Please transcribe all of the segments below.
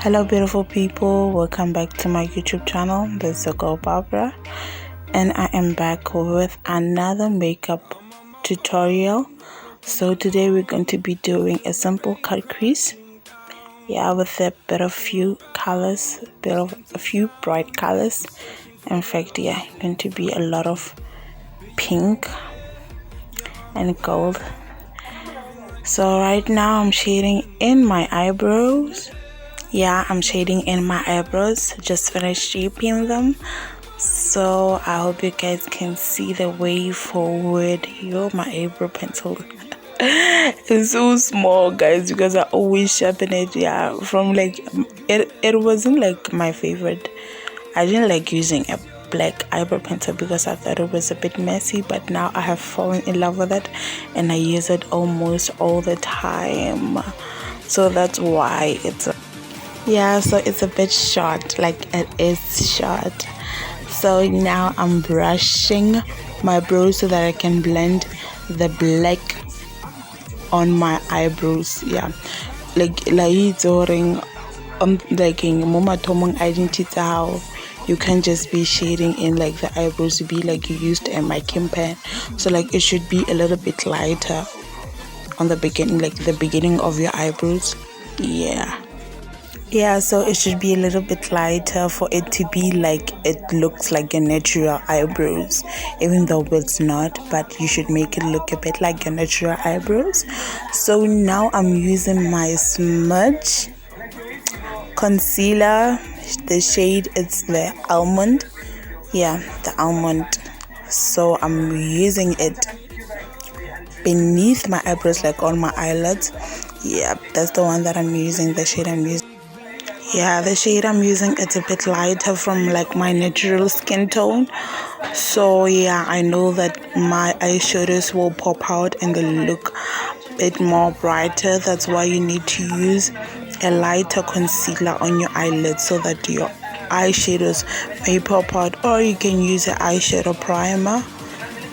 Hello beautiful people, welcome back to my YouTube channel. This is your girl Barbara, and I am back with another makeup tutorial. So today we're going to be doing a simple cut crease, with a few colors, a few bright colors. In fact, going to be a lot of pink and gold. So right now I'm shading in my eyebrows. I'm shading in my eyebrows. Just finished shaping them, so I hope you guys can see the way forward. My eyebrow pencil is so small, guys, because I always sharpen it. From it wasn't like my favorite. I didn't like using a black eyebrow pencil because I thought it was a bit messy, but now I have fallen in love with it and I use it almost all the time. So that's why so it's a bit short, like it is short. So now I'm brushing my brows so that I can blend the black on my eyebrows. Like during like in moma tomong identity, how you can't just be shading in like the eyebrows to be like you used a miking pen. So like it should be a little bit lighter on the beginning, like the beginning of your eyebrows. So it should be a little bit lighter for it to be like it looks like your natural eyebrows, even though it's not, but you should make it look a bit like your natural eyebrows. So now I'm using my Smudge Concealer. The shade is the almond. The almond. So I'm using it beneath my eyebrows, like on my eyelids. That's the one that I'm using, the shade I'm using. The shade I'm using, it's a bit lighter from like my natural skin tone. So I know that my eyeshadows will pop out and they look a bit more brighter. That's why you need to use a lighter concealer on your eyelids so that your eyeshadows may pop out. Or you can use an eyeshadow primer.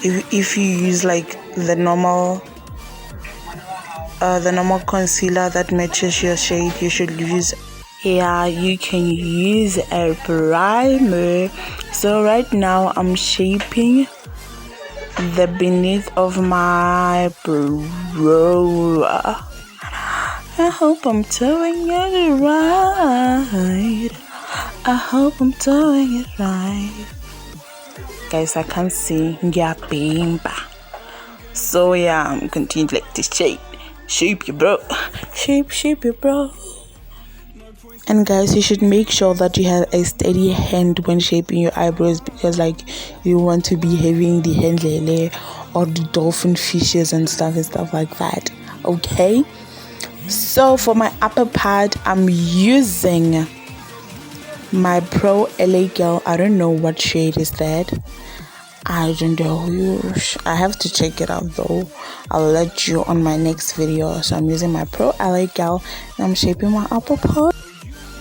If you use like the normal concealer that matches your shade, you should use you can use a primer. So right now I'm shaping the beneath of my brow. I hope I'm doing it right. Guys, I can't see. So I'm continuing like this shade. Shape your brow. Shape your brow. And guys, you should make sure that you have a steady hand when shaping your eyebrows, because like you want to be having the hand lele or the dolphin fishes and stuff like that. Okay, so for my upper part, I'm using my Pro LA Girl. I don't know what shade is that. I don't know. I have to check it out though. I'll let you on my next video. So I'm using my Pro LA Girl and I'm shaping my upper part.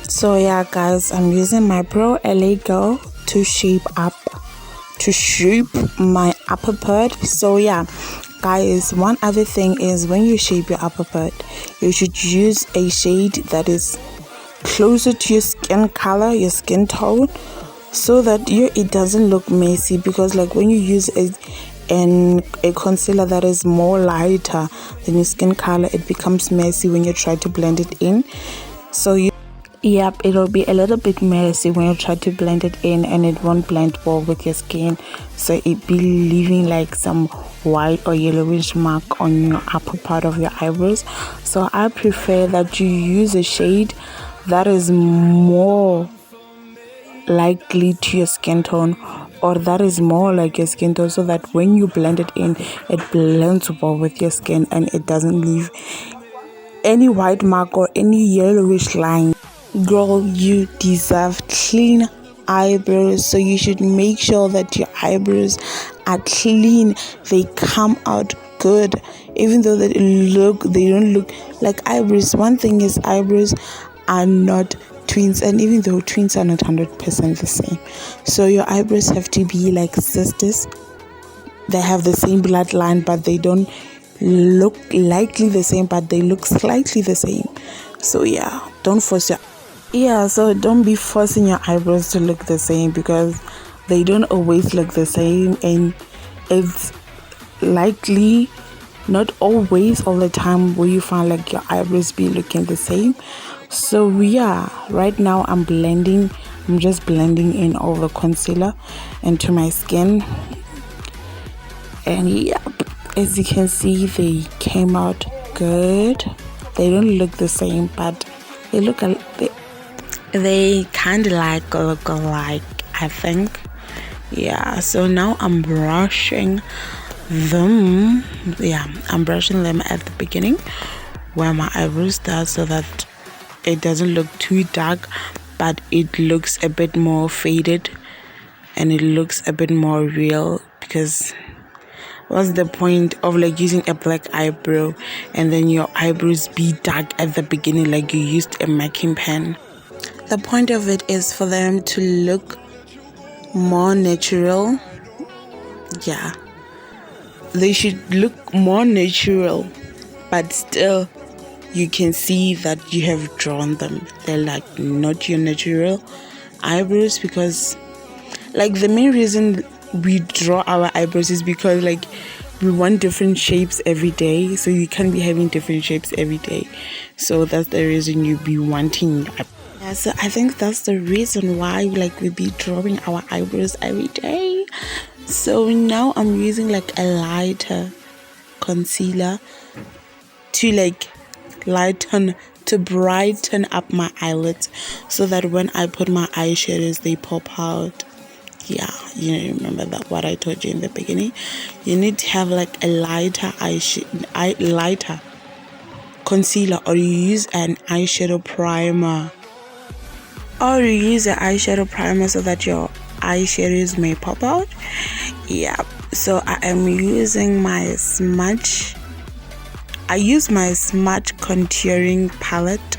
So guys, I'm using my Pro LA Girl to shape my upper part. So guys, one other thing is when you shape your upper part, you should use a shade that is closer to your skin color, your skin tone, so that it doesn't look messy. Because like when you use a concealer that is more lighter than your skin color, it becomes messy when you try to blend it in. So it'll be a little bit messy when you try to blend it in, and it won't blend well with your skin. So it be leaving like some white or yellowish mark on your upper part of your eyebrows. So I prefer that you use a shade that is more likely to your skin tone, or that is more like your skin tone, so that when you blend it in, it blends well with your skin and it doesn't leave any white mark or any yellowish line. Girl, you deserve clean eyebrows, so you should make sure that your eyebrows are clean. They come out good, even though they don't look like eyebrows. One thing is, eyebrows are not twins, and even though twins are not 100% the same, so your eyebrows have to be like sisters. They have the same bloodline, but they don't look likely the same, but they look slightly the same. So don't force your Yeah, so don't be forcing your eyebrows to look the same, because they don't always look the same, and it's likely not always all the time where you find like your eyebrows be looking the same. So yeah, right now I'm just blending in all the concealer into my skin, and yep, as you can see, they came out good. They don't look the same, but they kind of like look alike, I think. Yeah, so now I'm brushing them. Yeah, I'm brushing them at the beginning where my eyebrows start, so that it doesn't look too dark, but it looks a bit more faded and it looks a bit more real. Because what's the point of like using a black eyebrow and then your eyebrows be dark at the beginning, like you used a marking pen? The point of it is for them to look more natural. Yeah, they should look more natural, but still you can see that you have drawn them. They're like not your natural eyebrows, because like the main reason we draw our eyebrows is because like we want different shapes every day, so you can't be having different shapes every day. So that's the reason you be wanting. Yeah, so I think that's the reason why like we be drawing our eyebrows every day. So now I'm using like a lighter concealer to like to brighten up my eyelids, so that when I put my eyeshadows they pop out. Yeah, you remember that what I told you in the beginning. You need to have like a lighter lighter concealer, or you use an eyeshadow primer, so that your eyeshadows may pop out. Yeah, so I am using my Smudge. I use my Smudge contouring palette.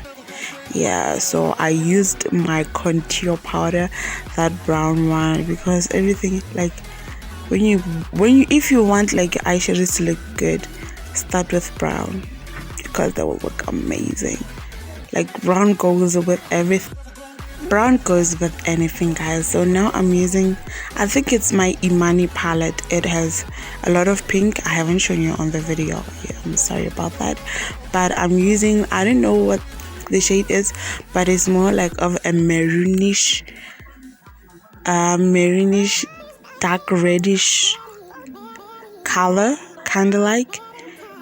Yeah, so I used my contour powder, that brown one, because everything like when you if you want like your eyeshadows to look good, start with brown, because that will look amazing. Like brown goes with everything. Brown goes with anything, guys. So now I'm using, I think it's my Imani palette. It has a lot of pink. I haven't shown you on the video. Yeah, I'm sorry about that. But I'm using, I don't know what the shade is, but it's more like of a maroonish, dark reddish color, kind of like.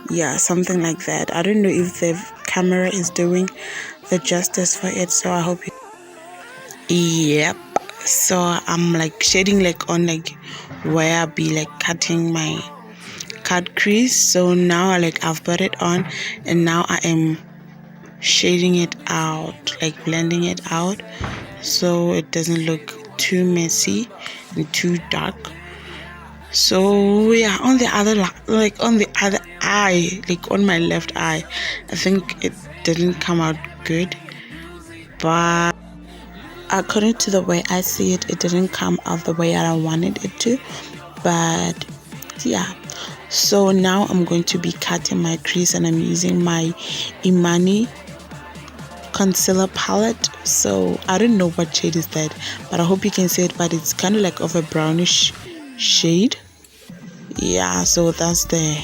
Yeah, something like that. I don't know if the camera is doing the justice for it, so I hope you. Yep. So I'm like shading like on like where I'll be like cutting my cut crease. So now like I've put it on, and now I am shading it out, like blending it out, so it doesn't look too messy and too dark. So yeah, on the other on the other eye, like on my left eye, I think it didn't come out good, but according to the way I see it, it didn't come out the way I wanted it to. But yeah, so now I'm going to be cutting my crease, and I'm using my Imani concealer palette. So I don't know what shade is that, but I hope you can see it, but it's kind of like of a brownish shade. Yeah, so that's the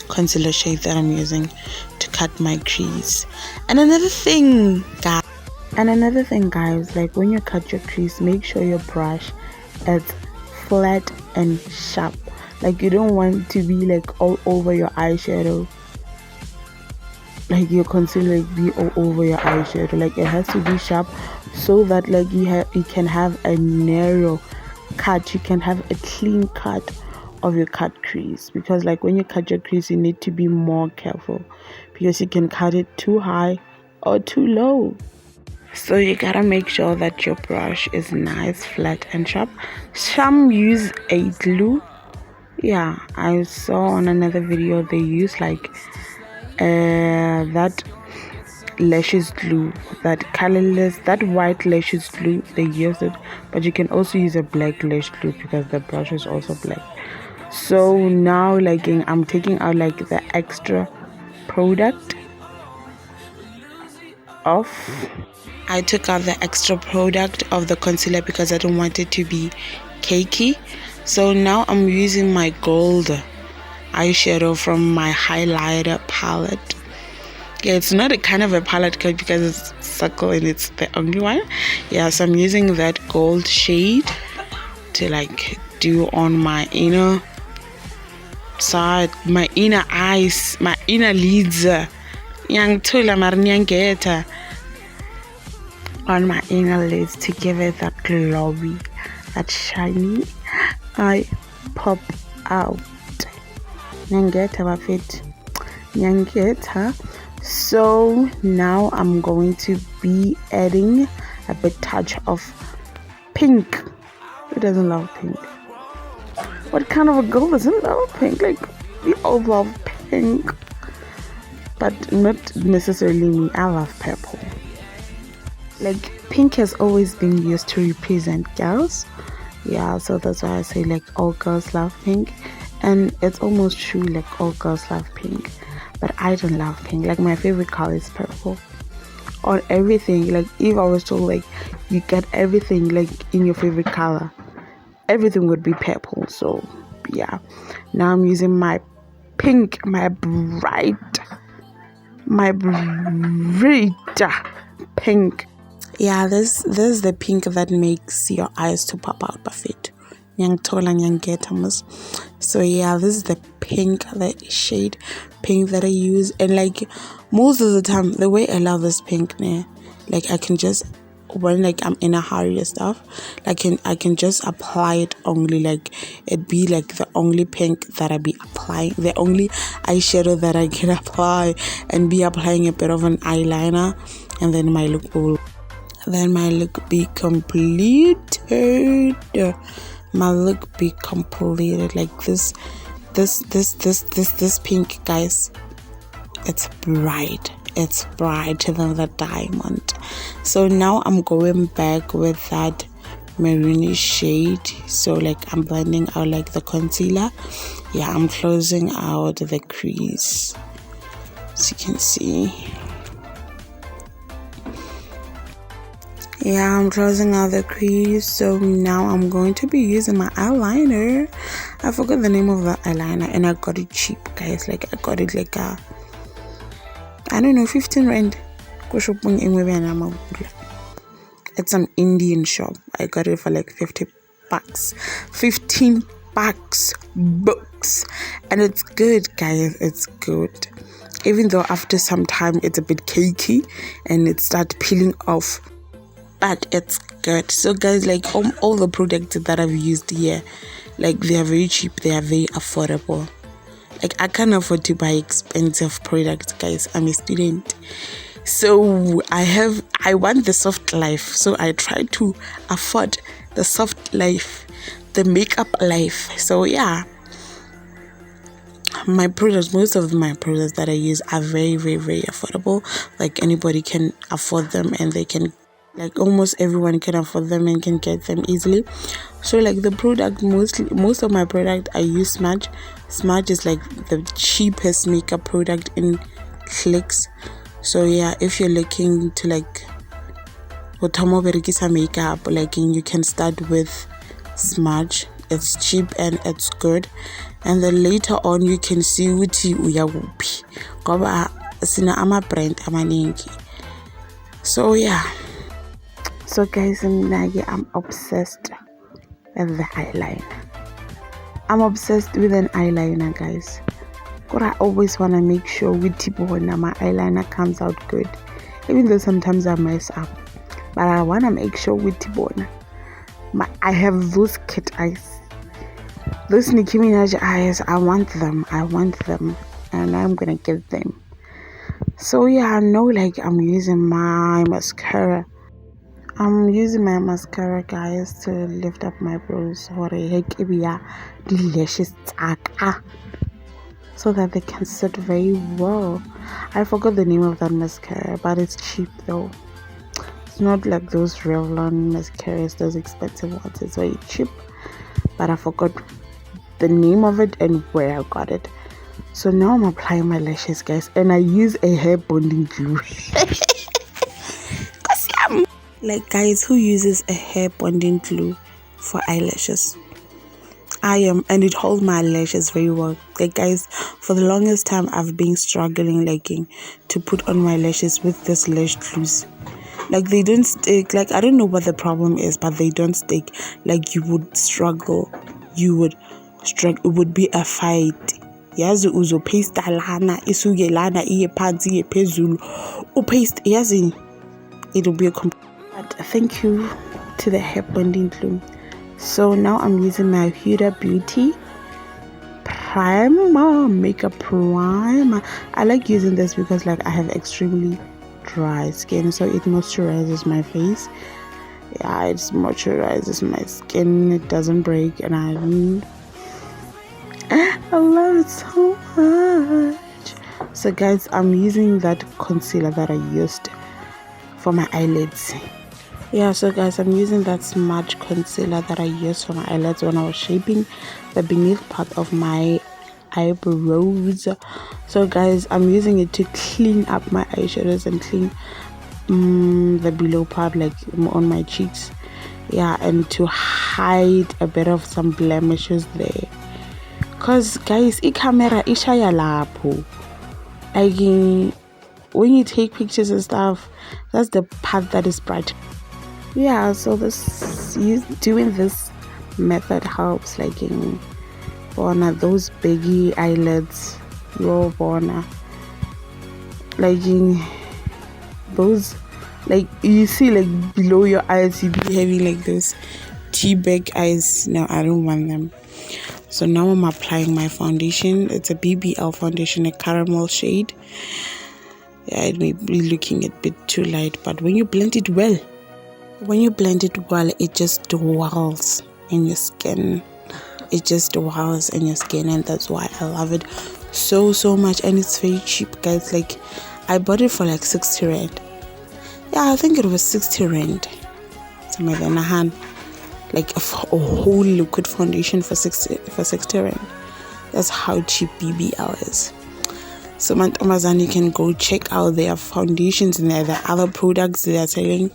concealer shade that I'm using to cut my crease. And another thing, guys, like when you cut your crease, make sure your brush is flat and sharp. Like you don't want to be like all over your eyeshadow, like your concealer be all over your eyeshadow. Like it has to be sharp, so that like you can have a narrow cut, you can have a clean cut of your cut crease. Because like when you cut your crease, you need to be more careful, because you can cut it too high or too low. So you gotta make sure that your brush is nice, flat and sharp. Some use a glue. Yeah, I saw on another video they use like that lashes glue, that colorless, that white lashes glue, they use it. But you can also use a black lash glue, because the brush is also black. So now like I'm taking out like the extra product, off. I took out the extra product of the concealer because I don't want it to be cakey. So now I'm using my gold eyeshadow from my highlighter palette. Yeah, it's not a kind of a palette because it's circle and it's the only one. Yeah, so I'm using that gold shade to like do on my inner side, my inner eyes, my inner lids. Yang tula marnyangeta on my inner lids to give it that glowy, that shiny eye pop out. Nyangeta bafit. Nyangeta. So now I'm going to be adding a bit touch of pink. Who doesn't love pink? What kind of a girl doesn't love pink? Like, we all love pink, but not necessarily me. I love purple. Like, pink has always been used to represent girls. Yeah, so that's why I say like all girls love pink, and it's almost true, like all girls love pink. But I don't love pink. Like, my favorite color is purple. On everything, like if I was told like you get everything like in your favorite color, everything would be purple. So yeah, now I'm using my pink, my bright pink. Yeah, this is the pink that makes your eyes to pop out perfect. So yeah, this is the pink, the shade pink that I use. And like most of the time, the way I love this pink, like I can just, when like I'm in a hurry and stuff, like I can just apply it only, like it be like the only pink that I be applying, the only eyeshadow that I can apply, and be applying a bit of an eyeliner, and then my look be completed. My look be completed. Like this pink, guys, it's bright. It's brighter than the diamond. So now I'm going back with that maroony shade. So like I'm blending out like the concealer. Yeah, I'm closing out the crease, as you can see. Yeah, I'm closing out the crease. So now I'm going to be using my eyeliner. I forgot the name of the eyeliner, and I got it cheap, guys. Like I got it like I don't know, 15 rand. It's an Indian shop. I got it for like 50 bucks. 15 bucks books. And it's good, guys. It's good. Even though after some time it's a bit cakey and it starts peeling off, but it's good. So guys, like all the products that I've used here, like they are very cheap, they are very affordable. Like I can't afford to buy expensive products, guys. I'm a student, so I want the soft life, so I try to afford the soft life, the makeup life. So yeah, my products, most of my products that I use are very, very, very affordable. Like anybody can afford them, and they can, like almost everyone can afford them and can get them easily. So like the product, most of my product I use Smudge. Smudge is like the cheapest makeup product in clicks. So yeah, if you're looking to like makeup, like you can start with Smudge. It's cheap and it's good, and then later on you can see uthi uyakuphi ngoba sina ama brand amaningi. So yeah. So guys, I'm obsessed with the eyeliner. I'm obsessed with an eyeliner, guys. But I always want to make sure with Tibona my eyeliner comes out good. Even though sometimes I mess up. But I want to make sure with Tibona I have those cat eyes. Those Nicki Minaj eyes, I want them. And I'm going to get them. So yeah, I know like I'm using my mascara. I'm using my mascara, guys, to lift up my brows so that they can sit very well. I forgot the name of that mascara, but it's cheap though. It's not like those Revlon mascaras, those expensive ones. It's very cheap, but I forgot the name of it and where I got it. So now I'm applying my lashes, guys, and I use a hair bonding glue. Like, guys, who uses a hair bonding glue for eyelashes? I am, and it holds my lashes very well. Like, guys, for the longest time I've been struggling to put on my lashes with this lash glues. Like, they don't stick. Like, I don't know what the problem is, but they don't stick. Like, you would struggle. It would be a fight. Yazi uzo paste lana isuke lana iye phansi iye phezulu paste yazi it'll be a but thank you to the hair bonding glue. So now I'm using my Huda Beauty primer, makeup primer. I like using this because like I have extremely dry skin, so it moisturizes my face. Yeah, it moisturizes my skin, it doesn't break, and I love it so much. So guys, I'm using that concealer that I used for my eyelids. Yeah, so guys, I'm using that Smudge Concealer that I used for my eyelids when I was shaping the beneath part of my eyebrows. So guys, I'm using it to clean up my eyeshadows and clean the below part, like on my cheeks. Yeah, and to hide a bit of some blemishes there. Cause guys, camera ishaya lapho. Like when you take pictures and stuff, that's the part that is bright. Yeah, so doing this method helps, like in those baggy eyelids, raw borna, like in those, like you see, like below your eyes, you be having like those tea-bag eyes. No, I don't want them. So now I'm applying my foundation. It's a BBL foundation, a caramel shade. Yeah, it may be looking a bit too light, but when you blend it well, it just dwells in your skin. It just dwells in your skin, and that's why I love it so much. And it's very cheap, guys. Like, I bought it for like 60 rand. Yeah, I think it was 60 rand. Somewhere in a hand. Like a whole liquid foundation for 60 rand. That's how cheap BBL is. So Amazon, you can go check out their foundations and their other products they are selling.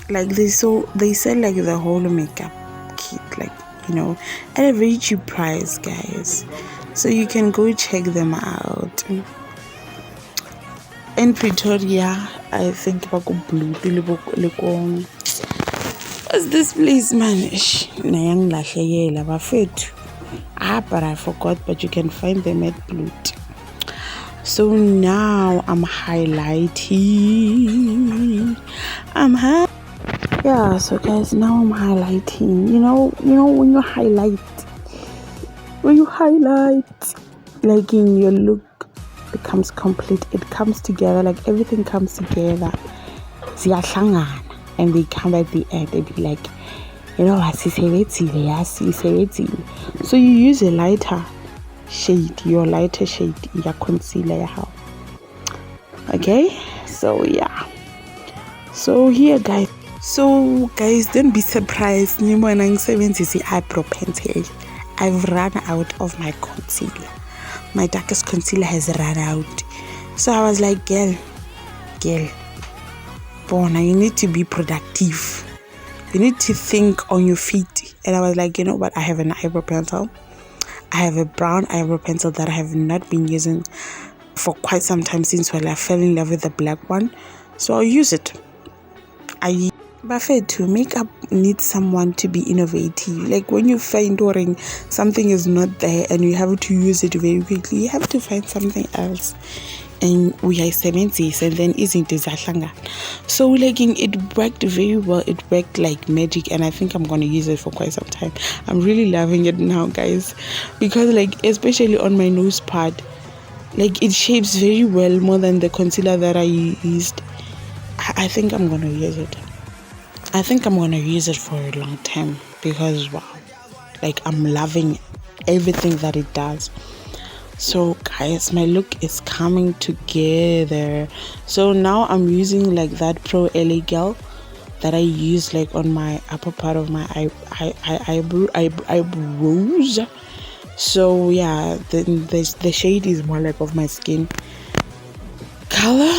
Like they sell like the whole makeup kit, like, you know, at a very cheap price, guys. So you can go check them out. In Pretoria, I think about blue. What's this place, man? But I forgot, but you can find them at Blue. So now I'm highlighting. Yeah, so guys, now I'm highlighting. You know when you highlight, like in your look becomes complete. It comes together, like everything comes together. And they come at the end and be like, you know what, so you use a lighter shade, your concealer. Okay, so yeah, so here guys, don't be surprised. Eyebrow pencil. I've run out of my concealer. My darkest concealer has run out. So I was like, girl, Bona, you need to be productive. You need to think on your feet. And I was like, you know what? I have an eyebrow pencil. I have a brown eyebrow pencil that I have not been using for quite some time since I fell in love with the black one. So I'll use it. But to makeup needs someone to be innovative. Like when you find something is not there and you have to use it very quickly, you have to find something else. And we are 70s, and then isn't it? So like it worked very well. It worked like magic, and I think I'm gonna use it for quite some time. I'm really loving it now, guys, because like especially on my nose part, like it shapes very well more than the concealer that I used. I think I'm gonna use it. I think I'm gonna use it for a long time because wow, like I'm loving everything that it does. So guys, my look is coming together. So now I'm using like that Pro LA Gel that I use like on my upper part of my eyebrows. So yeah, the shade is more like of my skin color,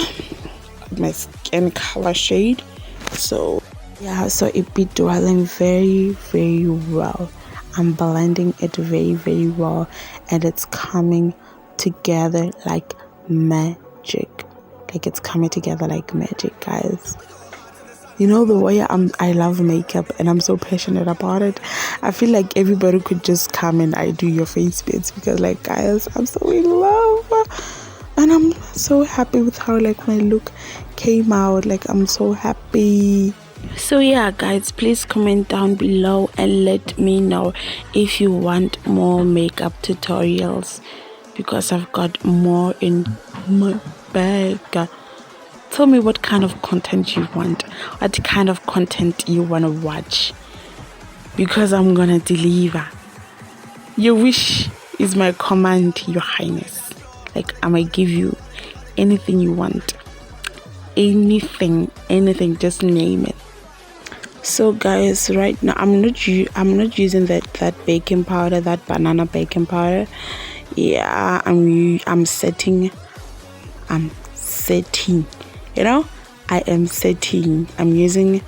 shade. So yeah, so it be dwelling very well. I'm blending it very well, and it's coming together like magic. Like it's coming together like magic, guys. You know, the way I love makeup and I'm so passionate about it. I feel like everybody could just come and I do your face bits, because like, guys, I'm so in love and I'm so happy with how like my look came out. Like, I'm so happy. So yeah, guys, please comment down below and let me know if you want more makeup tutorials, because I've got more in my bag. Tell me what kind of content you want, what kind of content you want to watch, because I'm gonna deliver. Your wish is my command, Your Highness. Like, I'm gonna give you anything you want, anything, just name it. So guys, right now I'm not using that baking powder, that banana baking powder. Yeah, I'm setting. You know, I am setting. I'm using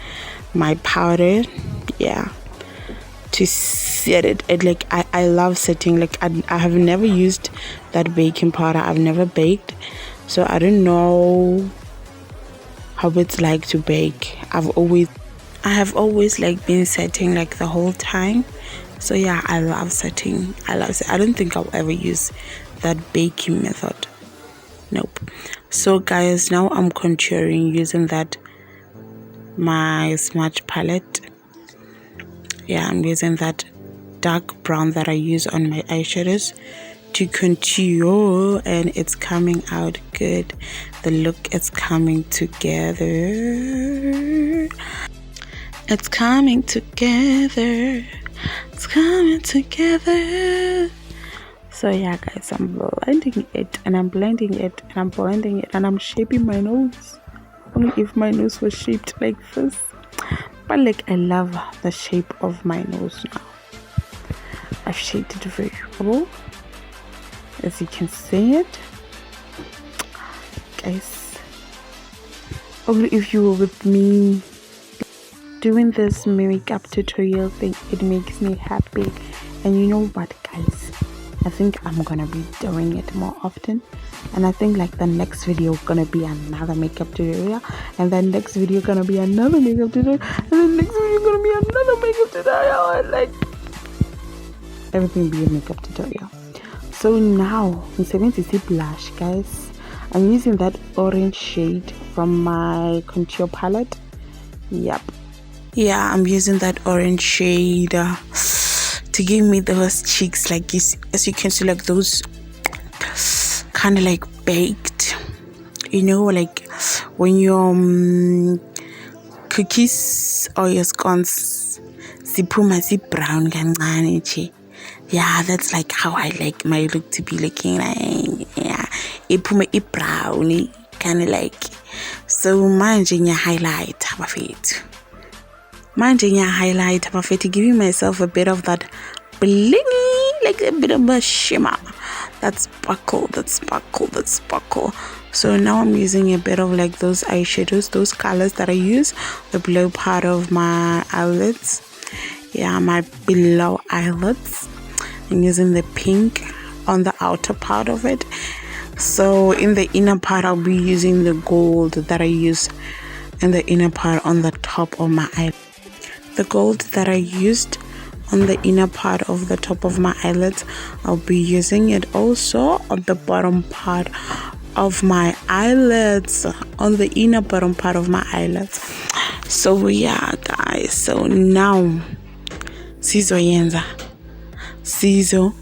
my powder, yeah, to set it. Like, I love setting. Like, I have never used that baking powder. I've never baked, so I don't know how it's like to bake. I have always like been setting like the whole time. So yeah, I love setting. I don't think I'll ever use that baking method. Nope. So guys, now I'm contouring using my Smudge palette. Yeah, I'm using that dark brown that I use on my eyeshadows to contour, and it's coming out good. The look is coming together. It's coming together. It's coming together. So yeah, guys, I'm blending it and I'm blending it and I'm blending it and I'm shaping my nose. Only if my nose was shaped like this. But like, I love the shape of my nose now. I've shaped it very well, as you can see it, guys. Only if you were with me doing this makeup tutorial thing, it makes me happy. And you know what, guys, I think I'm gonna be doing it more often, and I think like the next video gonna be another makeup tutorial, and then next video gonna be another makeup tutorial, and then next video gonna be another makeup tutorial, and like everything be a makeup tutorial. So now I'm saving to see blush, guys. I'm using that orange shade from my contour palette. Yep. Yeah, I'm using that orange shade to give me those cheeks, like this, as you can see, like those kind of like baked, you know, like when your cookies or your scones ziphuma brown kancane. Yeah, that's like how I like my look to be looking like. Yeah, iphuma brown kind of like. So manje nya highlight abafethu. Manje nya highlight abafethu, giving myself a bit of that blingy, like a bit of a shimmer, that sparkle. So now I'm using a bit of like those eyeshadows, those colors that I use the below part of my eyelids. Yeah, my below eyelids. I'm using the pink on the outer part of it. So in the inner part, I'll be using the gold that I use in the inner part on the top of my eye. The gold that I used on the inner part of the top of my eyelids, I'll be using it also on the bottom part of my eyelids, on the inner bottom part of my eyelids. So yeah, guys, so now Sizo yenza Sizo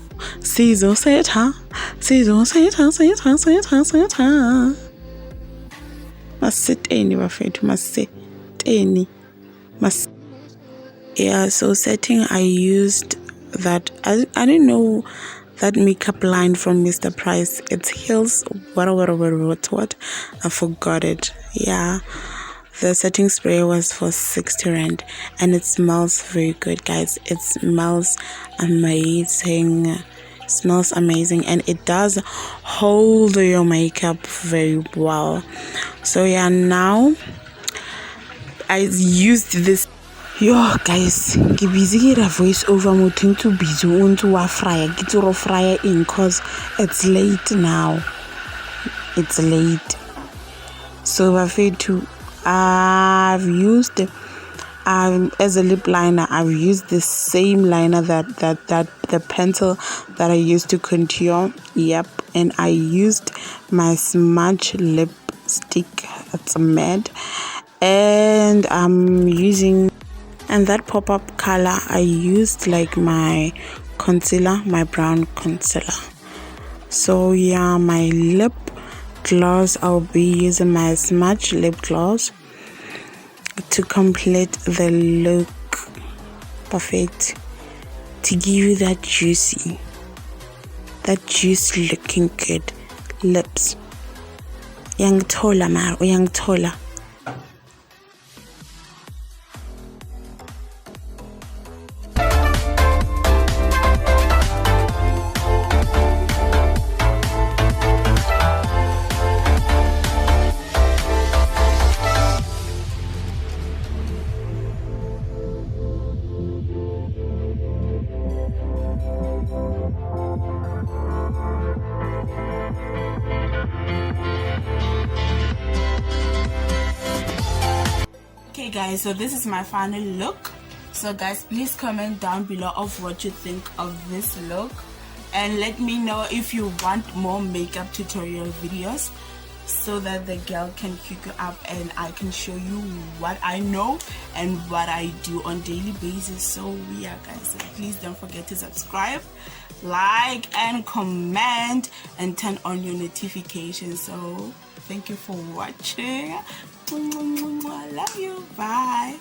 say it, huh? Sizo say it, huh? Masiteni bafethu, masiteni. Yeah, so setting, I used that, I didn't know that makeup line from Mr. Price. It's Hills, what, I forgot it. Yeah, the setting spray was for 60 rand, and it smells very good, guys. It smells amazing. And it does hold your makeup very well. So yeah, now I used this. Yo guys, ke busy get a voice over motho too busy unto wa fryer get to fryer in cause it's late now. It's late. So I've used as a lip liner. I've used the same liner that the pencil that I used to contour. Yep, and I used my Smudge lipstick. It's matte, and I'm using. And that pop-up color I used like my concealer, my brown concealer. So yeah, my lip gloss, I'll be using my Smudge lip gloss to complete the look. Perfect. To give you that juicy looking good lips. Young tola mar, young tola. Okay guys, so this is my final look. So guys, please comment down below of what you think of this look, and let me know if you want more makeup tutorial videos so that the girl can hook you up and I can show you what I know and what I do on daily basis. So yeah guys, so please don't forget to subscribe, like and comment and turn on your notifications. So thank you for watching. I love you. Bye.